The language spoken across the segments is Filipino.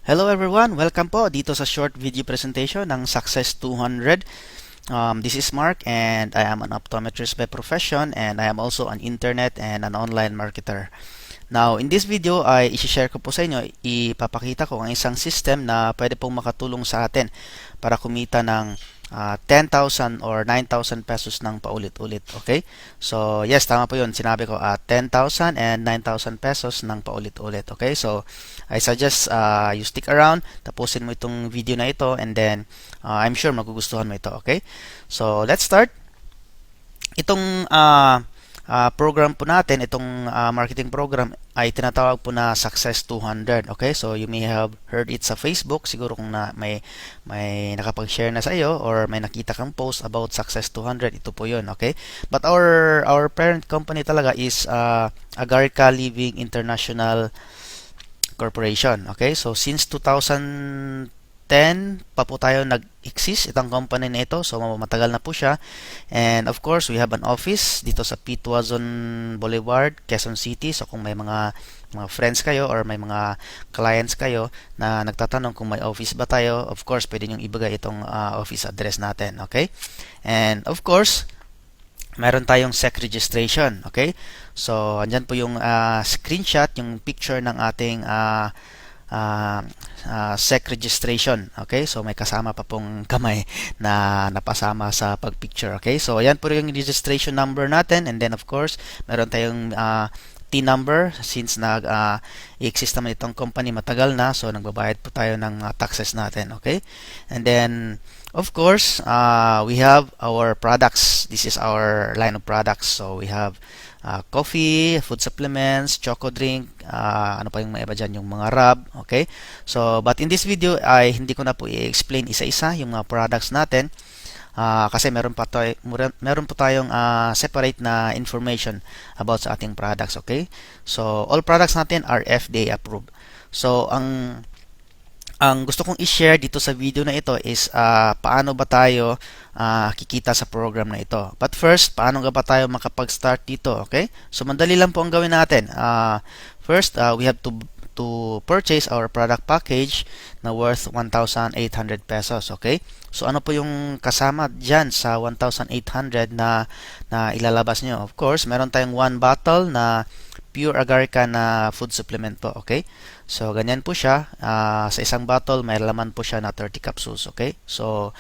Hello everyone! Welcome po dito sa short video presentation ng Success 200. This is Mark and I am an optometrist by profession and I am also an internet and an online marketer. Now, in this video ay i-share ko po sa inyo, ipapakita ko ang isang system na pwede pong makatulong sa atin para kumita ng 10,000 or 9,000 pesos ng paulit-ulit. Okay? So, yes, tama po yun. Sinabi ko 10,000 and 9,000 pesos ng paulit-ulit. Okay? So, I suggest you stick around, tapusin mo itong video na ito, and then I'm sure magugustuhan mo ito. Okay? So, let's start. Itong program po natin, itong marketing program ay tinatawag po na Success 200. Okay? So you may have heard it sa Facebook, siguro kung may nakapag-share na sa iyo or may nakita kang post about Success 200, ito po 'yon. Okay? But our parent company talaga is Agarica Living International Corporation. Okay? So since 2010 pa po tayo nag-exist itong company na ito. So matagal na po siya. And of course, we have an office dito sa P. Tuazon Boulevard, Quezon City. So kung may mga friends kayo or may mga clients kayo na nagtatanong kung may office ba tayo, of course, pwede nyo ibigay itong office address natin. Okay? And of course, meron tayong SEC registration. Okay? So andyan po yung screenshot, yung picture ng ating SEC registration. Okay, so may kasama pa pong kamay na napasama sa pagpicture. Okay, so ayan po yung registration number natin, and then of course meron tayong T number since nag-exist naman itong company matagal na, so nagbabayad po tayo ng taxes natin. Okay, and then of course we have our products. This is our line of products. So we have coffee, food supplements, choco drink, ano pa yung mga iba dyan, yung mga rub. Okay, so but in this video ay hindi ko na po i-explain isa-isa yung mga products natin kasi meron po tayong separate na information about sa ating products. Okay, so all products natin are FDA approved. So ang gusto kong i-share dito sa video na ito is paano ba tayo kikita sa program na ito. But first, paano nga ba tayo makapag-start dito? Okay? So madali lang po ang gawin natin. First, we have to purchase our product package na worth 1,800 pesos. Okay? So ano po yung kasama dyan sa 1,800 na ilalabas nyo? Of course, meron tayong 1 bottle na pure Agarica na food supplement po. Okay? So ganyan po siya. Sa isang bottle may laman po siya na 30 capsules. Okay? So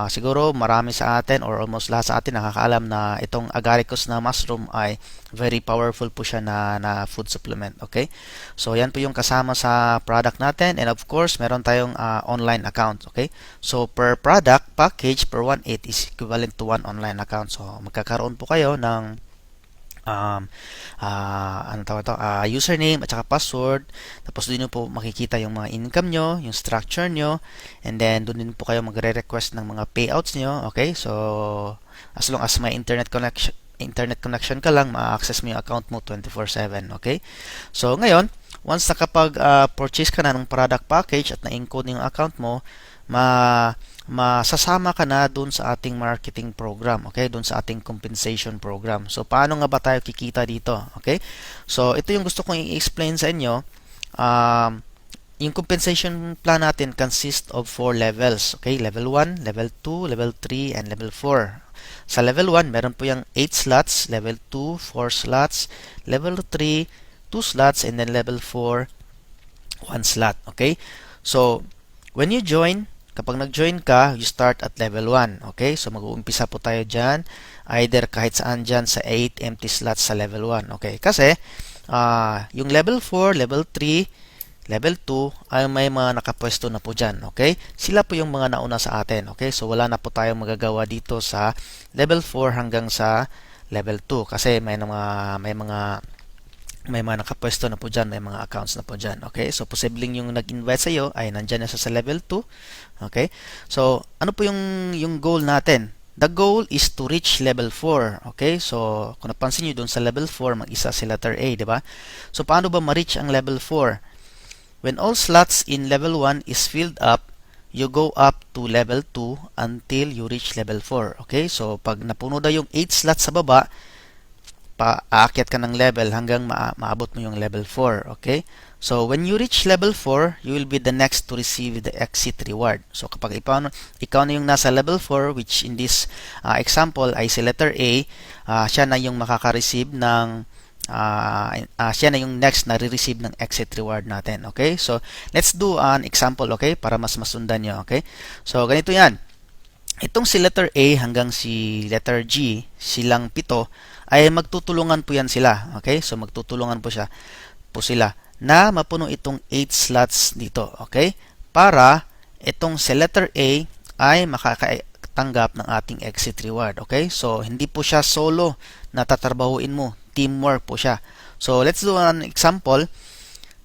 siguro marami sa atin or almost lahat sa atin nakakaalam na itong agaricus na mushroom ay very powerful po siya na food supplement. Okay? So yan po yung kasama sa product natin, and of course meron tayong online account. Okay? So per product package per 1.8 is equivalent to 1 online account. So magkakaroon po kayo ng username at saka password. Tapos doon nyo po makikita yung mga income nyo, yung structure nyo, and then doon din po kayo magre-request ng mga payouts nyo. Okay, so as long as may internet connection ka lang, ma-access mo yung account mo 24/7. Okay, so ngayon once nakapag-purchase ka na ng product package at na-encode yung account mo, masasama ka na dun sa ating marketing program. Okay, dun sa ating compensation program. So paano nga ba tayo kikita dito? Okay, so ito yung gusto kong i-explain sa inyo. Yung compensation plan natin consists of 4 levels. Okay, level 1, level 2, level 3, and level 4. Sa level 1, meron po yung 8 slots, level 2, 4 slots, level 3, 2 slots, and then level 4, 1 slot. Okay, so when you join, kapag nag-join ka, you start at level 1. Okay? So mag-uumpisa po tayo dyan. Either kahit saan dyan sa 8 empty slots sa level 1. Okay? Kasi yung level 4, level 3, level 2 ay may mga nakapwesto na po dyan. Okay? Sila po yung mga nauna sa atin. Okay? So wala na po tayong magagawa dito sa level 4 hanggang sa level 2 kasi may mga nakapwesto na po dyan, may mga accounts na po dyan. Okay? So, posibleng yung nag-invite sa iyo ay nandyan na sa level 2. Okay? So, ano po yung goal natin? The goal is to reach level 4. Okay? So, kung napansin nyo doon sa level 4, mag-isa si letter A, di ba? So, paano ba ma-reach ang level 4? When all slots in level 1 is filled up, you go up to level 2 until you reach level 4. Okay? So, pag napuno na yung 8 slots sa baba, aakyat ka ng level hanggang maabot mo yung level 4. Okay? So, when you reach level 4, you will be the next to receive the exit reward. So, kapag ikaw na yung nasa level 4, which in this example ay si letter A, siya na yung makaka-receive ng siya na yung next na re-receive ng exit reward natin. Okay? So, let's do an example, okay? Para mas masundan nyo, okay? So, ganito yan. Itong si letter A hanggang si letter G, silang 7, ay magtutulungan po yan sila. Okay? So, magtutulungan po sila na mapuno itong 8 slots dito, okay? Para itong sa letter A ay makakatanggap ng ating exit reward, okay? So, hindi po siya solo na tatrabahuin mo. Teamwork po siya. So, let's do an example.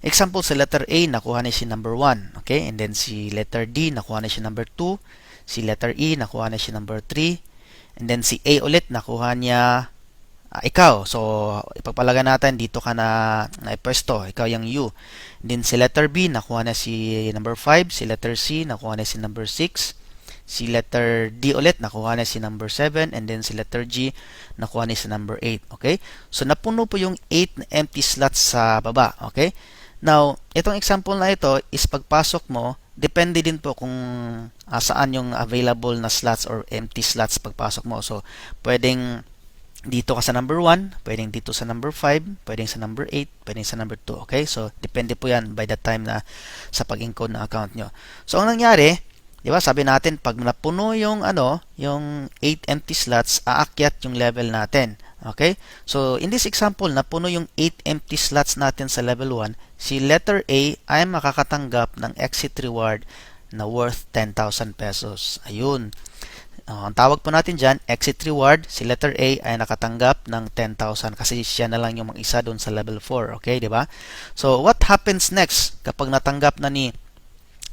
Example, sa letter A, nakuha niya si number 1, okay? And then si letter D, nakuha niya si number 2. Si letter E, nakuha niya si number 3. And then si A ulit, nakuha niya ikaw. So, ipagpalaga natin, dito ka na pwesto. Ikaw yung U. Then, si letter B, nakuha na si number 5. Si letter C, nakuha na si number 6. Si letter D ulit, nakuha na si number 7. And then, si letter G, nakuha na si number 8. Okay? So, napuno po yung 8 na empty slots sa baba. Okay? Now, itong example na ito is pagpasok mo, depende din po kung saan yung available na slots or empty slots pagpasok mo. So, pwedeng dito ka sa number 1, pwedeng dito sa number 5, pwedeng sa number 8, pwedeng sa number 2. Okay? So, depende po yan by the time na sa pag-encode ng account nyo. So, ang nangyari, di ba, sabi natin, pag napuno yung, yung 8 empty slots, aakyat yung level natin. Okay? So, in this example, napuno yung 8 empty slots natin sa level 1, si letter A ay makakatanggap ng exit reward na worth 10,000 pesos. Ayun. Ang tawag po natin dyan, exit reward, si letter A ay nakatanggap ng 10,000 kasi siya na lang yung mag-isa doon sa level 4. Okay, di ba? So, what happens next kapag natanggap na ni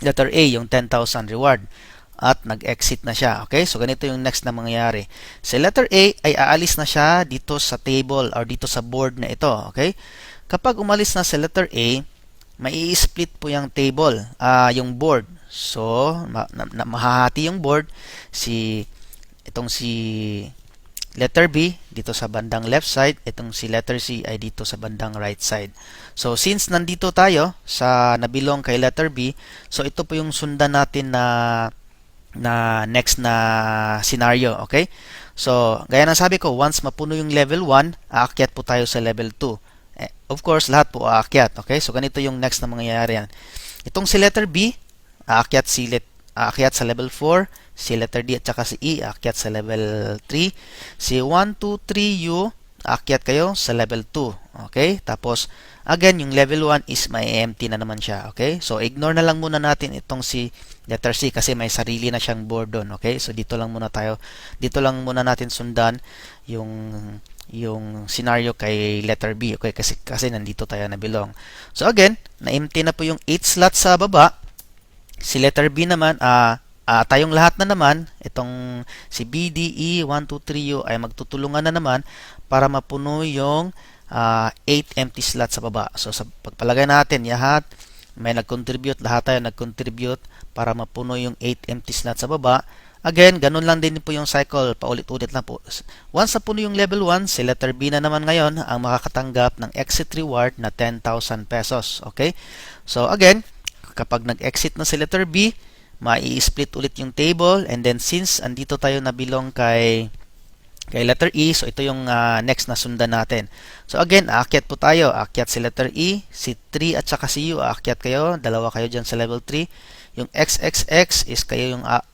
letter A yung 10,000 reward at nag-exit na siya? Okay, so ganito yung next na mangyayari. Si letter A ay aalis na siya dito sa table or dito sa board na ito. Okay? Kapag umalis na si letter A, mai-split po yung table, yung board. So, mahahati yung board, itong si letter B dito sa bandang left side, itong si letter C ay dito sa bandang right side. So, since nandito tayo sa nabilong kay letter B, so ito po yung sundan natin na next na scenario, okay? So, gaya ng sabi ko, once mapuno yung level 1, aakyat po tayo sa level 2. Of course, lahat po aakyat, okay? So, ganito yung next na mangyayari yan. Itong si letter B, aakyat sa level 4, si letter D at saka si E aakyat sa level 3, si 1, 2, 3, U aakyat kayo sa level 2. Okay? Tapos again, yung level 1 is may empty na naman siya. Okay? So ignore na lang muna natin itong si letter C kasi may sarili na siyang board doon. Okay? So dito lang muna natin sundan yung scenario kay letter B. Okay? Kasi nandito tayo na belong. So again, na-empty na po yung 8 slots sa baba. Si letter B naman, tayong lahat na naman, itong si B, D, E, 1, 2, 3, U ay magtutulungan na naman para mapuno yung 8 empty slots sa baba. So, sa pagpalagay natin, lahat tayo nag-contribute para mapuno yung 8 empty slots sa baba. Again, ganun lang din po yung cycle, paulit-ulit lang po. Once napuno yung level 1, si letter B na naman ngayon ang makakatanggap ng exit reward na 10,000 pesos. Okay? So, again, kapag nag-exit na si letter B, mai-split ulit yung table, and then since andito tayo na belong kay letter E, so ito yung next na sundan natin. So again, aakyat po tayo. Aakyat si letter E, si 3 at saka si U, aakyat kayo. Dalawa kayo dyan sa level 3. Yung XXX is kayo yung 4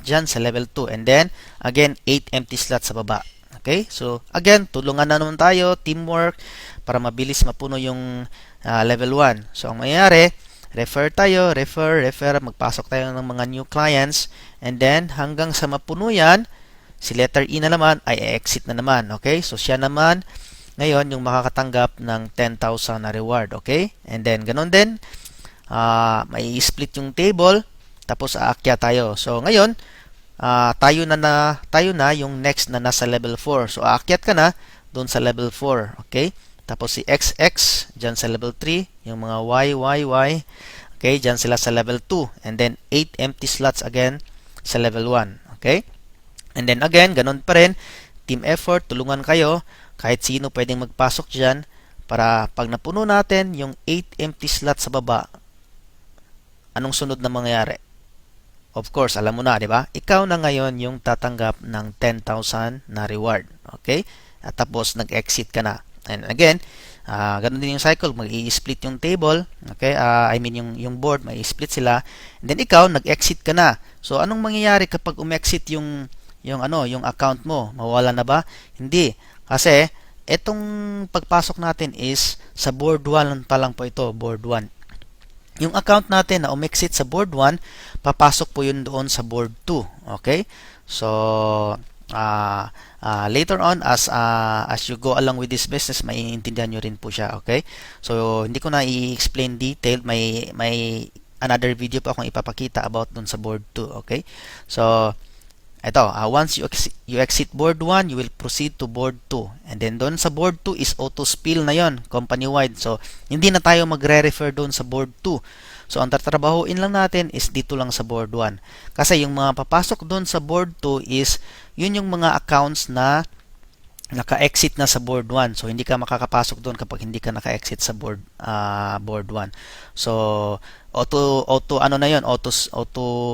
dyan sa level 2. And then, again, 8 empty slots sa baba. Okay? So, again, tulungan na naman tayo, teamwork, para mabilis mapuno yung level 1. So, ang mayayari, refer tayo, magpasok tayo ng mga new clients, and then hanggang sa mapuno yan, si letter E na naman ay exit na naman. Okay? So, siya naman ngayon yung makakatanggap ng 10,000 na reward. Okay? And then, ganun din, may split yung table, tapos aakyat tayo. So, ngayon, tayo na yung next na nasa level 4. So, aakyat ka na doon sa level 4. Okay? Tapos si XX, dyan sa level 3. Yung mga Y. Okay, dyan sila sa level 2. And then, 8 empty slots again sa level 1. Okay? And then again, ganun pa rin. Team effort, tulungan kayo. Kahit sino pwedeng magpasok dyan para pag napuno natin yung 8 empty slot sa baba, anong sunod na mangyayari? Of course, alam mo na, di ba? Ikaw na ngayon yung tatanggap ng 10,000 na reward. Okay? At tapos, nag-exit ka na. And again, ganun din yung cycle. Mag-i-split yung table. Okay? I mean, yung board, mag-i-split sila. And then, ikaw, nag-exit ka na. So, anong mangyayari kapag umexit yung account mo? Mawala na ba? Hindi. Kasi, itong pagpasok natin is sa board 1 pa lang po ito. Board 1. Yung account natin na umexit sa board 1, papasok po yun doon sa board 2. Okay? So, later on, as you go along with this business, maiintindihan nyo rin po siya. Okay? So, hindi ko na i-explain detailed. May another video pa akong ipapakita about doon sa board 2. Okay? So, ito, once you exit board 1, you will proceed to board 2. And then doon sa board 2 is auto spill na yon, company-wide. So, hindi na tayo magre-refer doon sa board 2. So, ang tatrabahuin lang natin is dito lang sa board 1. Kasi yung mga papasok doon sa board 2 is, yun yung mga accounts na naka-exit na sa board 1. So, hindi ka makakapasok doon kapag hindi ka naka-exit sa board 1. So, auto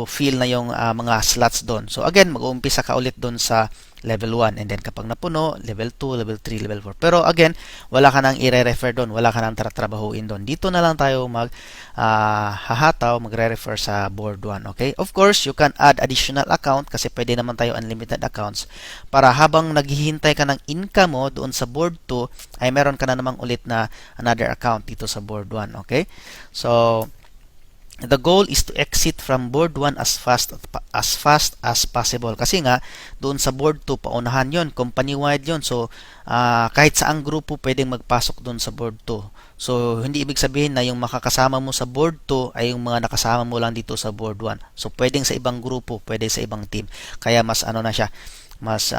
fill na yung mga slots doon. So, again, mag-uumpisa ka ulit doon sa level 1. And then, kapag napuno, level 2, level 3, level 4. Pero, again, wala ka nang i-refer doon. Wala ka nang tatrabahuin doon. Dito na lang tayo magre-refer sa board 1. Okay? Of course, you can add additional account kasi pwede naman tayo unlimited accounts para habang naghihintay ka ng income mo doon sa board 2, ay meron ka na namang ulit na another account dito sa board 1. Okay? So, the goal is to exit from board 1 as fast as possible. Kasi nga, doon sa board 2, paunahan yon, company-wide yon. So, kahit saang grupo pwedeng magpasok doon sa board 2. So, hindi ibig sabihin na yung makakasama mo sa board 2 ay yung mga nakasama mo lang dito sa board 1. So, pwedeng sa ibang grupo, pwedeng sa ibang team. Kaya mas na siya, mas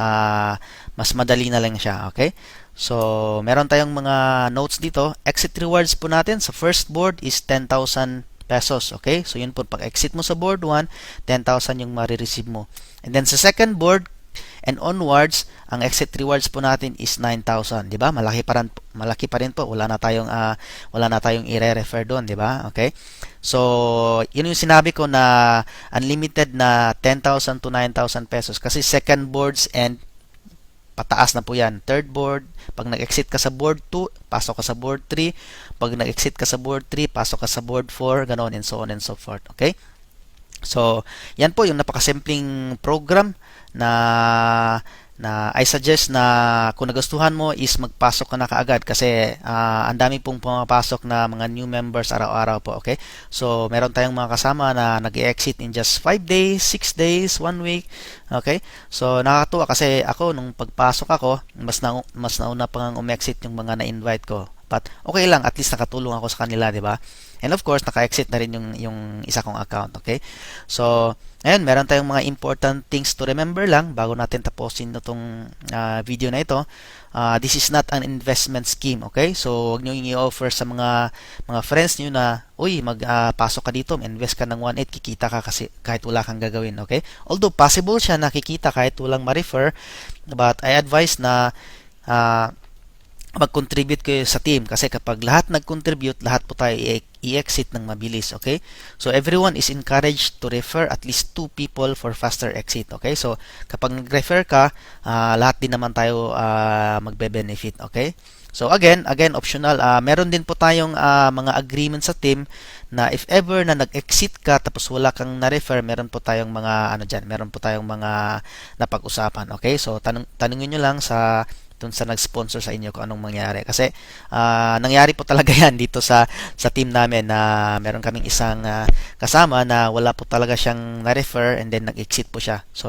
madali na lang siya. Okay? So, meron tayong mga notes dito. Exit rewards po natin sa first board is 10,000 pesos. Okay? So, yun po. Pag exit mo sa board 1, 10,000 yung marireceive mo. And then, sa second board and onwards, ang exit rewards po natin is 9,000. Diba? Malaki pa rin po. Wala na tayong i-refer doon. Diba? Okay? So, yun yung sinabi ko na unlimited na 10,000 to 9,000 pesos. Kasi second boards and pataas na po yan. Third board, pag nag-exit ka sa board 2, pasok ka sa board 3. Pag nag-exit ka sa board 3, pasok ka sa board 4, ganoon and so on and so forth. Okay? So, yan po yung napakasimpleng program na I suggest na kung nagustuhan mo is magpasok ka na kaagad kasi ang dami pong pumapasok na mga new members araw-araw po. Okay? So, meron tayong mga kasama na nag-exit in just 5 days, 6 days, 1 week. Okay? So, nakakatuwa kasi ako, nung pagpasok ako, mas nauna pang umexit yung mga na-invite ko. But, okay lang, at least nakatulong ako sa kanila, di ba? And of course, naka-exit na rin yung isa kong account. Okay? So, ayun, meron tayong mga important things to remember lang bago natin tapusin itong video na ito. This is not an investment scheme. Okay? So, huwag nyo i-offer sa mga friends nyo na, uy, pasok ka dito, invest ka ng 1.8, kikita ka kasi kahit wala kang gagawin. Okay? Although, possible siya na kikita kahit walang ma-refer, but I advise na mag-contribute kayo sa team kasi kapag lahat nag-contribute, lahat po tayo i-exit ng mabilis. Okay? So, everyone is encouraged to refer at least 2 people for faster exit. Okay? So, kapag nag-refer ka, lahat din naman tayo magbe-benefit. Okay? So, again, optional. Meron din po tayong mga agreement sa team na if ever na nag-exit ka tapos wala kang na-refer, meron po tayong mga meron po tayong mga napag-usapan. Okay? So, tanungin nyo lang dun sa nag-sponsor sa inyo kung anong mangyari. Kasi nangyari po talaga yan dito sa team namin na meron kaming isang kasama na wala po talaga siyang na-refer and then nag-exit po siya. So,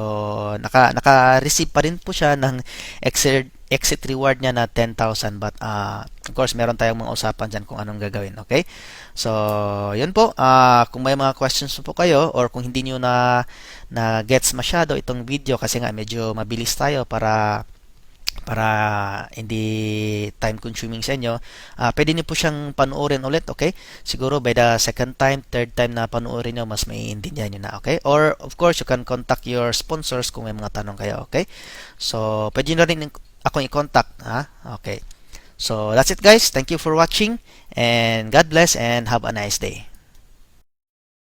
naka-receive pa rin po siya ng exit reward niya na 10,000 but of course, meron tayong mga usapan dyan kung anong gagawin. Okay? So, yun po. Kung may mga questions po kayo or kung hindi nyo na gets masyado itong video kasi nga medyo mabilis tayo para hindi time consuming sa inyo, pwede niyo po siyang panoorin ulit, okay? Siguro by the second time, third time na panoorin niyo, mas maiintindihan niyo na, okay? Or of course, you can contact your sponsors kung may mga tanong kayo, okay? So, pwede niyo na rin akong i-contact, ha? Okay. So that's it guys. Thank you for watching and God bless and have a nice day.